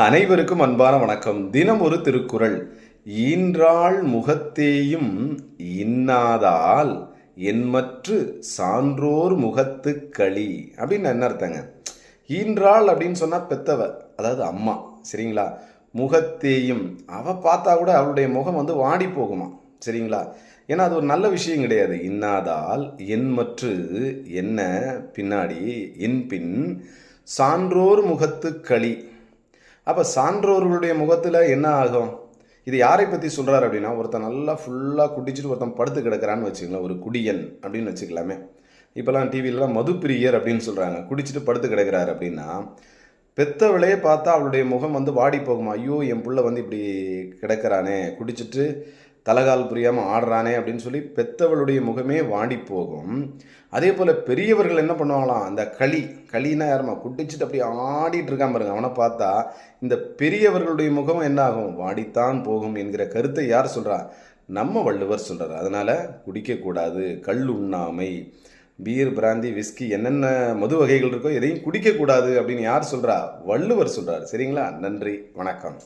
அனைவருக்கும் அன்பான வணக்கம். தினம் ஒரு திருக்குறள். ஈன்றாள் முகத்தேயும் இன்னாதால் என்மற்று சான்றோர் முகத்து களி அப்படின்னு என்ன அர்த்தங்க? ஈன்றாள் அப்படின்னு சொன்னா பெத்தவ, அதாவது அம்மா, சரிங்களா? முகத்தேயும், அவ பார்த்தா கூட அவளுடைய முகம் வாடி போகுமா, சரிங்களா? ஏன்னா அது ஒரு நல்ல விஷயம் கிடையாது. இன்னாதால் என்மற்று, என்ன பின்னாடி, என் பின் சான்றோர் முகத்து களி. அப்போ சான்றோர்களுடைய முகத்தில் என்ன ஆகும்? இது யாரை பற்றி சொல்கிறார் அப்படின்னா, ஒருத்தன் நல்லா ஃபுல்லாக குடிச்சிட்டு ஒருத்தன் படுத்து கிடக்கிறான்னு வச்சுக்கலாம், ஒரு குடியன் அப்படின்னு வச்சுக்கலாமே. இப்போலாம் டிவிலலாம் மதுப்பிரியர் அப்படின்னு சொல்கிறாங்க. குடிச்சிட்டு படுத்து கிடக்கிறாரு அப்படின்னா, பெத்தவளையே பார்த்தா அவளுடைய முகம் வாடி போகுமா? ஐயோ, என் புள்ள இப்படி கிடக்கிறானே, குடிச்சிட்டு தலகால் புரியாமல் ஆடுறானே அப்படின்னு சொல்லி பெத்தவளுடைய முகமே வாடி போகும். அதே போல் பெரியவர்கள் என்ன பண்ணுவாங்களாம், அந்த களினா யாருமா, குடிச்சிட்டு அப்படி ஆடிட்டு இருக்கான் பாருங்க, அவனை பார்த்தா இந்த பெரியவர்களுடைய முகம் என்ன ஆகும், வாடித்தான் போகும் என்கிற கருத்தை யார் சொல்கிறா? நம்ம வள்ளுவர் சொல்கிறார். அதனால் குடிக்கக்கூடாது, கல் உண்ணாமை, பீர், பிராந்தி, விஸ்கி, என்னென்ன மது வகைகள் இருக்கோ எதையும் குடிக்கக்கூடாது அப்படின்னு யார் சொல்கிறா? வள்ளுவர் சொல்கிறார். சரிங்களா? நன்றி, வணக்கம்.